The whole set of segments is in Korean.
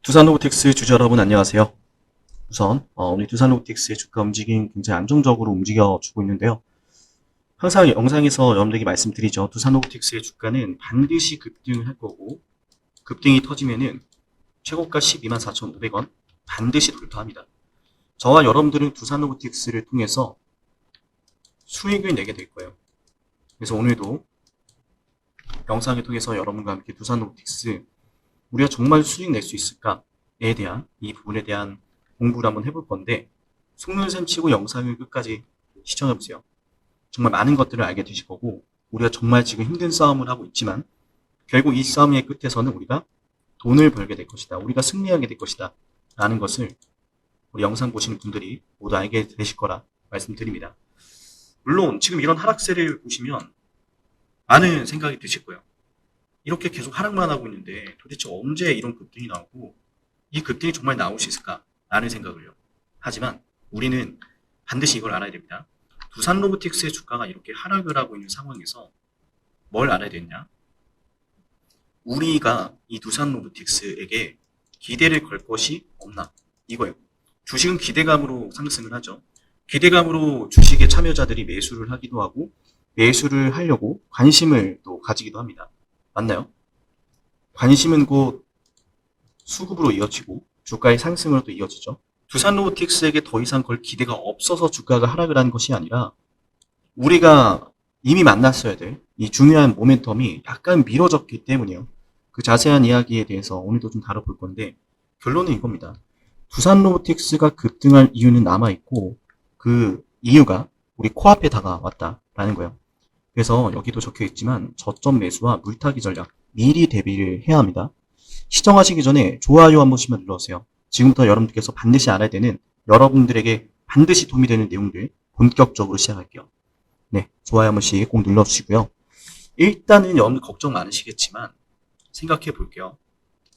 두산로보틱스 주주 여러분 안녕하세요. 우선 오늘 두산로보틱스의 주가 움직임 굉장히 안정적으로 움직여주고 있는데요. 항상 영상에서 여러분들에게 말씀드리죠. 두산로보틱스의 주가는 반드시 급등을 할 거고 급등이 터지면은 최고가 124,500원 반드시 돌파합니다. 저와 여러분들은 두산로보틱스를 통해서 수익을 내게 될 거예요. 그래서 오늘도 영상을 통해서 여러분과 함께 두산로보틱스 우리가 정말 수익 낼 수 있을까에 대한 이 부분에 대한 공부를 한번 해볼 건데 속눈샘 치고 영상을 끝까지 시청해보세요. 정말 많은 것들을 알게 되실 거고 우리가 정말 지금 힘든 싸움을 하고 있지만 결국 이 싸움의 끝에서는 우리가 돈을 벌게 될 것이다. 우리가 승리하게 될 것이다. 라는 것을 우리 영상 보시는 분들이 모두 알게 되실 거라 말씀드립니다. 물론 지금 이런 하락세를 보시면 많은 생각이 드실 거예요. 이렇게 계속 하락만 하고 있는데 도대체 언제 이런 급등이 나오고 이 급등이 정말 나올 수 있을까? 라는 생각을요. 하지만 우리는 반드시 이걸 알아야 됩니다. 두산로보틱스의 주가가 이렇게 하락을 하고 있는 상황에서 뭘 알아야 되냐? 우리가 이 두산로보틱스에게 기대를 걸 것이 없나? 이거예요. 주식은 기대감으로 상승을 하죠. 기대감으로 주식의 참여자들이 매수를 하기도 하고 매수를 하려고 관심을 또 가지기도 합니다. 맞나요? 관심은 곧 수급으로 이어지고 주가의 상승으로 또 이어지죠. 두산로보틱스에게 더 이상 걸 기대가 없어서 주가가 하락을 하는 것이 아니라 우리가 이미 만났어야 될 이 중요한 모멘텀이 약간 미뤄졌기 때문이에요. 그 자세한 이야기에 대해서 오늘도 좀 다뤄볼 건데 결론은 이겁니다. 두산로보틱스가 급등할 이유는 남아있고 그 이유가 우리 코앞에 다가왔다라는 거예요. 그래서 여기도 적혀 있지만 저점 매수와 물타기 전략 미리 대비를 해야 합니다. 시청하시기 전에 좋아요 한 번씩만 눌러주세요. 지금부터 여러분들께서 반드시 알아야 되는 여러분들에게 반드시 도움이 되는 내용들 본격적으로 시작할게요. 네, 좋아요 한 번씩 꼭 눌러주시고요. 일단은 여러분들 걱정 많으시겠지만 생각해 볼게요.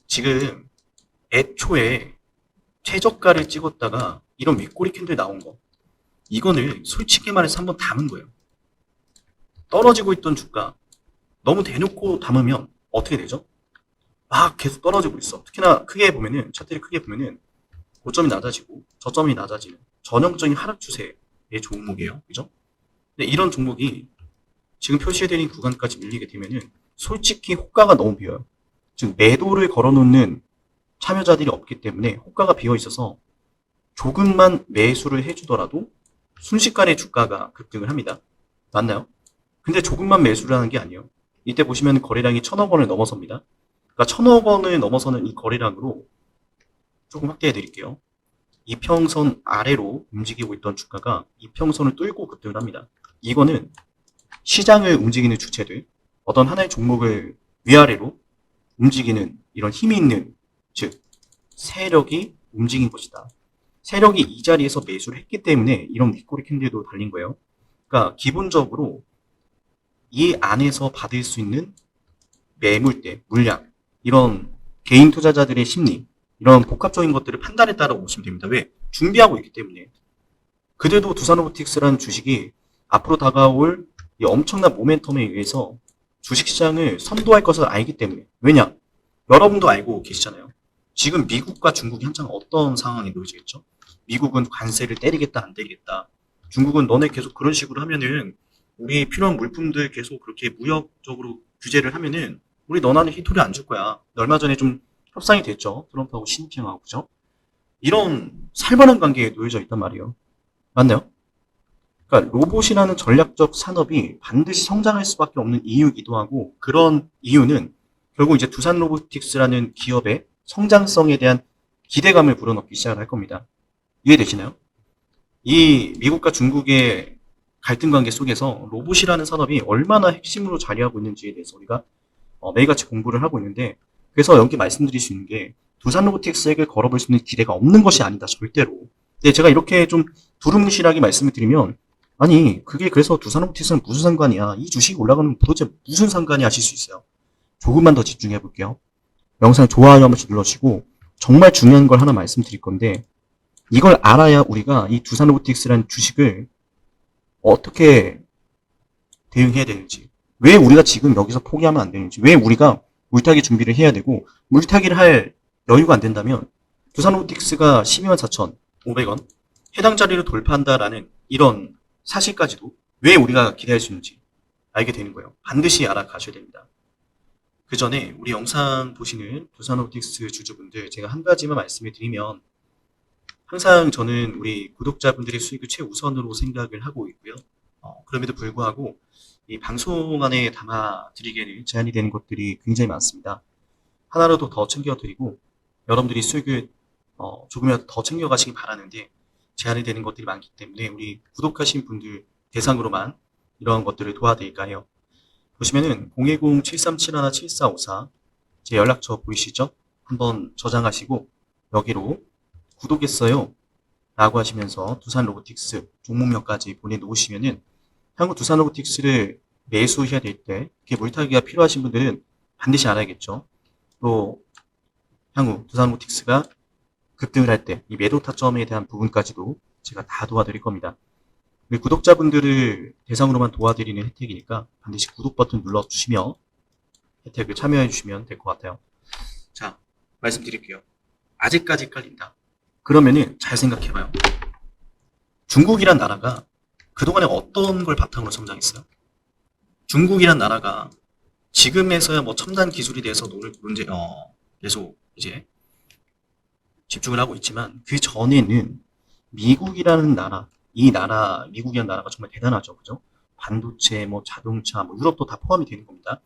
지금 애초에 최저가를 찍었다가 이런 윗꼬리 캔들 나온 거 이거는 솔직히 말해서 한번 담은 거예요. 떨어지고 있던 주가 너무 대놓고 담으면 어떻게 되죠? 막 계속 떨어지고 있어. 특히나 크게 보면은 차트를 크게 보면은 고점이 낮아지고 저점이 낮아지는 전형적인 하락 추세의 종목이에요. 그죠? 근데 이런 종목이 지금 표시해드린 구간까지 밀리게 되면은 솔직히 호가가 너무 비어요. 즉 매도를 걸어놓는 참여자들이 없기 때문에 호가가 비어 있어서 조금만 매수를 해주더라도 순식간에 주가가 급등을 합니다. 맞나요? 근데 조금만 매수를 하는 게 아니에요. 이때 보시면 거래량이 1,000억 원을 넘어섭니다. 그러니까 1,000억 원을 넘어서는 이 거래량으로 조금 확대해 드릴게요. 이평선 아래로 움직이고 있던 주가가 이평선을 뚫고 급등을 합니다. 이거는 시장을 움직이는 주체들, 어떤 하나의 종목을 위아래로 움직이는 이런 힘이 있는, 즉 세력이 움직인 것이다. 세력이 이 자리에서 매수를 했기 때문에 이런 윗꼬리 캔들도 달린 거예요. 그러니까 기본적으로 이 안에서 받을 수 있는 매물대, 물량, 이런 개인 투자자들의 심리, 이런 복합적인 것들을 판단에 따라 보시면 됩니다. 왜? 준비하고 있기 때문에. 그래도 두산로보틱스라는 주식이 앞으로 다가올 이 엄청난 모멘텀에 의해서 주식시장을 선도할 것을 알기 때문에. 왜냐? 여러분도 알고 계시잖아요. 지금 미국과 중국이 한창 어떤 상황이 놓여지겠죠? 미국은 관세를 때리겠다, 안 때리겠다. 중국은 너네 계속 그런 식으로 하면은 우리 필요한 물품들 계속 그렇게 무역적으로 규제를 하면은 우리 너나는 히토리 안 줄 거야. 얼마 전에 좀 협상이 됐죠. 트럼프하고 시진핑하고 그죠? 이런 살벌한 관계에 놓여져 있단 말이에요. 맞나요? 그러니까 로봇이라는 전략적 산업이 반드시 성장할 수밖에 없는 이유이기도 하고 그런 이유는 결국 이제 두산 로보틱스라는 기업의 성장성에 대한 기대감을 불어넣기 시작을 할 겁니다. 이해되시나요? 이 미국과 중국의 갈등 관계 속에서 로봇이라는 산업이 얼마나 핵심으로 자리하고 있는지에 대해서 우리가 매일같이 공부를 하고 있는데 그래서 여기 말씀드릴 수 있는 게 두산 로보틱스에게 걸어볼 수 있는 기대가 없는 것이 아니다 절대로. 근데 제가 이렇게 좀 두루뭉실하게 말씀을 드리면 아니 그게 그래서 두산 로보틱스는 무슨 상관이야 이 주식이 올라가는 도대체 무슨 상관이 하실 수 있어요. 조금만 더 집중해 볼게요. 영상 좋아요 한 번씩 눌러주시고 정말 중요한 걸 하나 말씀드릴 건데 이걸 알아야 우리가 이 두산 로보틱스라는 주식을 어떻게 대응해야 되는지, 왜 우리가 지금 여기서 포기하면 안 되는지, 왜 우리가 물타기 준비를 해야 되고 물타기를 할 여유가 안 된다면 두산로보틱스가 124,500원 해당 자리를 돌파한다라는 이런 사실까지도 왜 우리가 기대할 수 있는지 알게 되는 거예요. 반드시 알아가셔야 됩니다. 그 전에 우리 영상 보시는 두산로보틱스 주주분들 제가 한 가지만 말씀을 드리면 항상 저는 우리 구독자분들의 수익을 최우선으로 생각을 하고 있고요. 그럼에도 불구하고 이 방송 안에 담아드리기에는 제한이 되는 것들이 굉장히 많습니다. 하나라도 더 챙겨드리고 여러분들이 수익을 조금이라도 더 챙겨가시기 바라는데 제한이 되는 것들이 많기 때문에 우리 구독하신 분들 대상으로만 이런 것들을 도와드릴까 해요. 보시면은 010-7371-7454 제 연락처 보이시죠? 한번 저장하시고 여기로 구독했어요 라고 하시면서 두산로보틱스 종목명까지 보내놓으시면은 향후 두산로보틱스를 매수해야 될 때 이렇게 물타기가 필요하신 분들은 반드시 알아야겠죠. 또 향후 두산로보틱스가 급등을 할 때 이 매도 타점에 대한 부분까지도 제가 다 도와드릴 겁니다. 우리 구독자분들을 대상으로만 도와드리는 혜택이니까 반드시 구독 버튼 눌러주시며 혜택을 참여해 주시면 될 것 같아요. 자, 말씀드릴게요. 아직까지 헷갈린다. 그러면은 잘 생각해봐요. 중국이란 나라가 그동안에 어떤 걸 바탕으로 성장했어요? 중국이란 나라가 지금에서야 뭐 첨단 기술이 돼서 계속 이제 집중을 하고 있지만 그 전에는 미국이라는 나라, 미국이라는 나라가 정말 대단하죠. 그죠? 반도체, 뭐 자동차, 뭐 유럽도 다 포함이 되는 겁니다.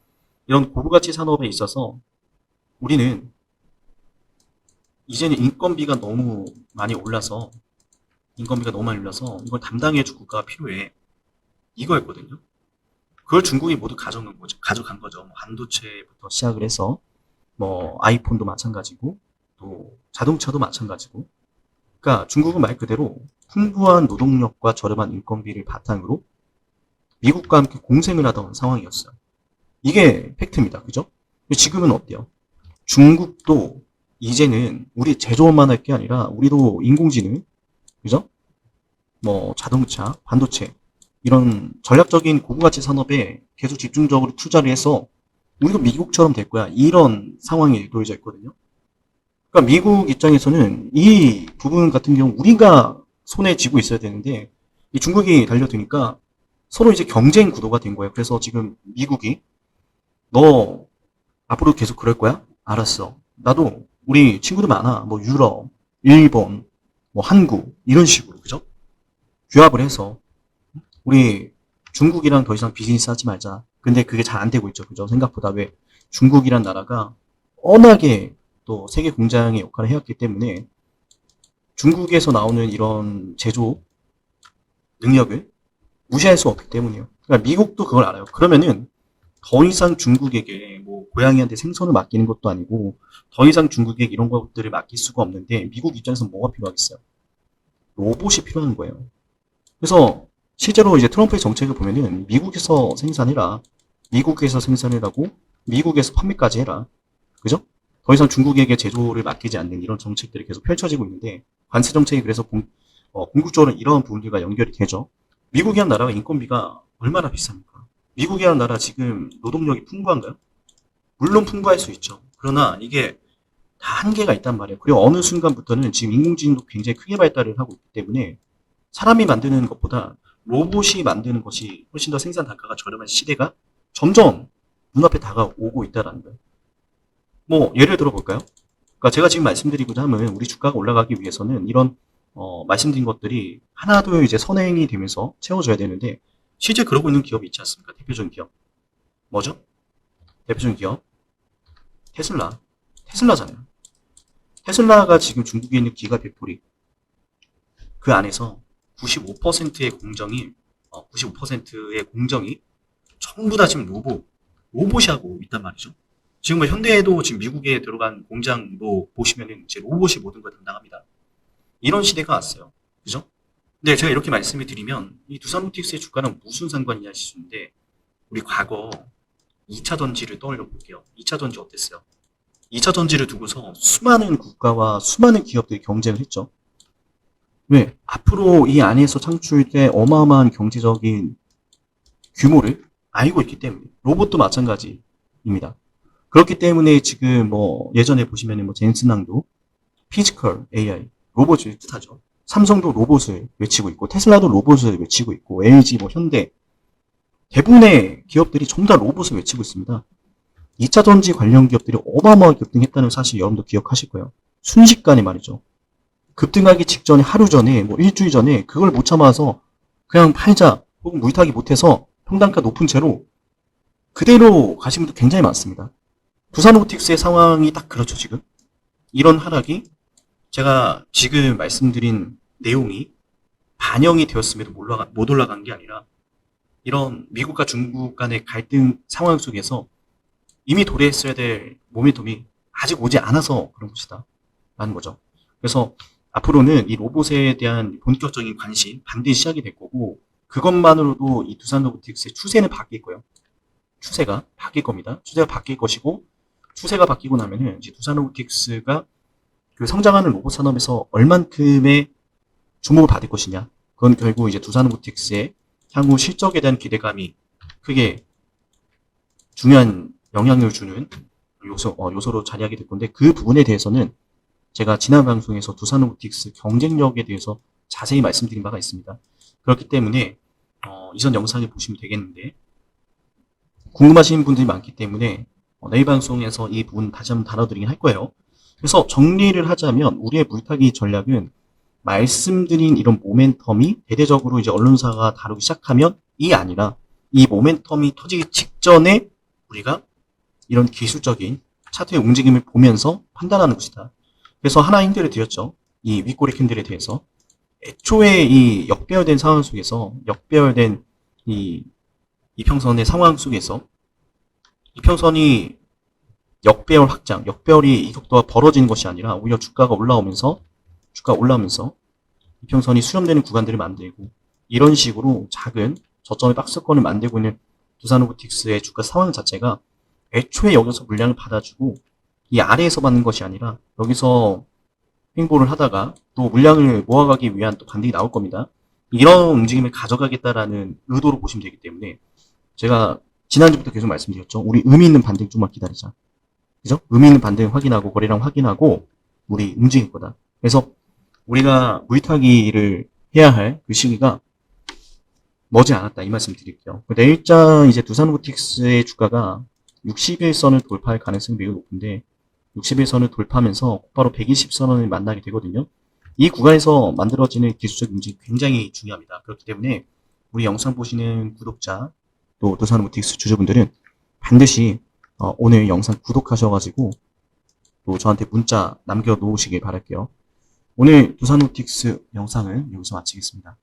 이런 고부가치 산업에 있어서 우리는 이제는 인건비가 너무 많이 올라서 이걸 담당해줄 국가가 필요해. 이거였거든요. 그걸 중국이 모두 가져간 거죠. 뭐 반도체부터 시작을 해서 뭐 아이폰도 마찬가지고 또 자동차도 마찬가지고. 그러니까 중국은 말 그대로 풍부한 노동력과 저렴한 인건비를 바탕으로 미국과 함께 공생을 하던 상황이었어요. 이게 팩트입니다. 그죠? 지금은 어때요? 중국도 이제는 우리 제조업만 할 게 아니라 우리도 인공지능, 그죠? 뭐 자동차, 반도체 이런 전략적인 고부가치 산업에 계속 집중적으로 투자를 해서 우리도 미국처럼 될 거야. 이런 상황이 놓여져 있거든요. 그러니까 미국 입장에서는 이 부분 같은 경우 우리가 손에 쥐고 있어야 되는데 이 중국이 달려드니까 서로 이제 경쟁 구도가 된 거예요. 그래서 지금 미국이 너 앞으로 계속 그럴 거야? 알았어. 나도 우리 친구들 많아. 뭐 유럽, 일본, 뭐 한국 이런 식으로 그죠? 규합을 해서 우리 중국이랑 더 이상 비즈니스 하지 말자. 근데 그게 잘 안 되고 있죠. 그죠? 생각보다 왜 중국이란 나라가 워낙에 또 세계 공장의 역할을 해왔기 때문에 중국에서 나오는 이런 제조 능력을 무시할 수 없기 때문이에요. 그러니까 미국도 그걸 알아요. 그러면은 더 이상 중국에게 뭐 고양이한테 생선을 맡기는 것도 아니고 더 이상 중국에게 이런 것들을 맡길 수가 없는데 미국 입장에서 뭐가 필요하겠어요? 로봇이 필요한 거예요. 그래서 실제로 이제 트럼프의 정책을 보면은 미국에서 생산해라. 미국에서 생산해라고 미국에서 판매까지 해라. 그죠? 더 이상 중국에게 제조를 맡기지 않는 이런 정책들이 계속 펼쳐지고 있는데 관세 정책이 그래서 궁극적으로 이런 부분들과 연결이 되죠. 미국이란 나라가 인건비가 얼마나 비쌉니까? 미국이란 나라 지금 노동력이 풍부한가요? 물론 풍부할 수 있죠. 그러나 이게 다 한계가 있단 말이에요. 그리고 어느 순간부터는 지금 인공지능도 굉장히 크게 발달을 하고 있기 때문에 사람이 만드는 것보다 로봇이 만드는 것이 훨씬 더 생산 단가가 저렴한 시대가 점점 눈앞에 다가오고 있다는 거예요. 뭐 예를 들어 볼까요? 그러니까 제가 지금 말씀드리고자 하면 우리 주가가 올라가기 위해서는 이런 말씀드린 것들이 하나둘 이제 선행이 되면서 채워져야 되는데 실제 그러고 있는 기업이 있지 않습니까? 대표적인 기업 뭐죠? 대표적인 기업 테슬라잖아요. 테슬라가 지금 중국에 있는 기가 팩토리 그 안에서 95%의 공정이 95%의 공정이 전부 다 지금 로봇이 하고 있단 말이죠. 지금 뭐 현대에도 지금 미국에 들어간 공장도 보시면은 이제 로봇이 모든 걸 담당합니다. 이런 시대가 왔어요. 그죠? 근데 제가 이렇게 말씀을 드리면 이 두산로보틱스의 주가는 무슨 상관이냐 싶은데 우리 과거 2차 전지를 떠올려 볼게요. 2차 전지 어땠어요? 2차 전지를 두고서 수많은 국가와 수많은 기업들이 경쟁을 했죠. 왜? 앞으로 이 안에서 창출될 어마어마한 경제적인 규모를 알고 있기 때문에 로봇도 마찬가지입니다. 그렇기 때문에 지금 뭐 예전에 보시면은 뭐 젠슨항도 피지컬 AI 로봇을 뜻하죠. 삼성도 로봇을 외치고 있고 테슬라도 로봇을 외치고 있고 LG 뭐 현대 대부분의 기업들이 전부 다 로봇을 외치고 있습니다. 2차 전지 관련 기업들이 어마어마하게 급등했다는 사실 여러분도 기억하실 거예요. 순식간에 말이죠. 급등하기 직전에 하루 전에 뭐 일주일 전에 그걸 못 참아서 그냥 팔자 혹은 물타기 못해서 평단가 높은 채로 그대로 가신 분도 굉장히 많습니다. 두산로보틱스의 상황이 딱 그렇죠 지금. 이런 하락이 제가 지금 말씀드린 내용이 반영이 되었음에도 못 올라간 게 아니라 이런 미국과 중국 간의 갈등 상황 속에서 이미 도래했어야 될 모멘텀이 아직 오지 않아서 그런 것이다 라는 거죠. 그래서 앞으로는 이 로봇에 대한 본격적인 관심 반드시 시작이 될 거고 그것만으로도 이 두산로보틱스의 추세는 바뀔 거예요. 추세가 바뀔 겁니다. 추세가 바뀔 것이고 추세가 바뀌고 나면은 이제 두산로보틱스가 그 성장하는 로봇 산업에서 얼만큼의 주목을 받을 것이냐. 그건 결국 이제 두산로보틱스의 향후 실적에 대한 기대감이 크게 중요한 영향을 주는 요소로 자리하게 될 건데 그 부분에 대해서는 제가 지난 방송에서 두산로보틱스 경쟁력에 대해서 자세히 말씀드린 바가 있습니다. 그렇기 때문에 이전 영상을 보시면 되겠는데 궁금하신 분들이 많기 때문에 내일 방송에서 이 부분 다시 한번 다뤄드리긴 할 거예요. 그래서 정리를 하자면 우리의 물타기 전략은 말씀드린 이런 모멘텀이 대대적으로 이제 언론사가 다루기 시작하면 이 아니라 이 모멘텀이 터지기 직전에 우리가 이런 기술적인 차트의 움직임을 보면서 판단하는 것이다. 그래서 하나 힌트를 드렸죠. 이 윗꼬리 캔들에 대해서. 애초에 이 역배열된 상황 속에서 역배열된 이 이평선의 상황 속에서 이평선이 역배열 확장, 역배열이 이 속도가 벌어지는 것이 아니라 오히려 주가가 올라오면서 이평선이 수렴되는 구간들을 만들고 이런 식으로 작은 저점의 박스권을 만들고 있는 두산로보틱스의 주가 상황 자체가 애초에 여기서 물량을 받아주고 이 아래에서 받는 것이 아니라 여기서 횡보를 하다가 또 물량을 모아가기 위한 또 반등이 나올 겁니다. 이런 움직임을 가져가겠다라는 의도로 보시면 되기 때문에 제가 지난주부터 계속 말씀드렸죠. 우리 의미 있는 반등 좀만 기다리자. 그죠? 의미 있는 반등 확인하고 거래량 확인하고 우리 움직일 거다. 그래서 우리가 물타기를 해야 할 그 시기가 머지 않았다 이 말씀 드릴게요. 내일장 이제 두산로보틱스의 주가가 60일선을 돌파할 가능성이 매우 높은데 60일선을 돌파하면서 곧바로 120선을 만나게 되거든요. 이 구간에서 만들어지는 기술적 움직임이 굉장히 중요합니다. 그렇기 때문에 우리 영상 보시는 구독자 또 두산로보틱스 주주분들은 반드시 오늘 영상 구독하셔가지고 또 저한테 문자 남겨놓으시길 바랄게요. 오늘 두산로보틱스 영상을 여기서 마치겠습니다.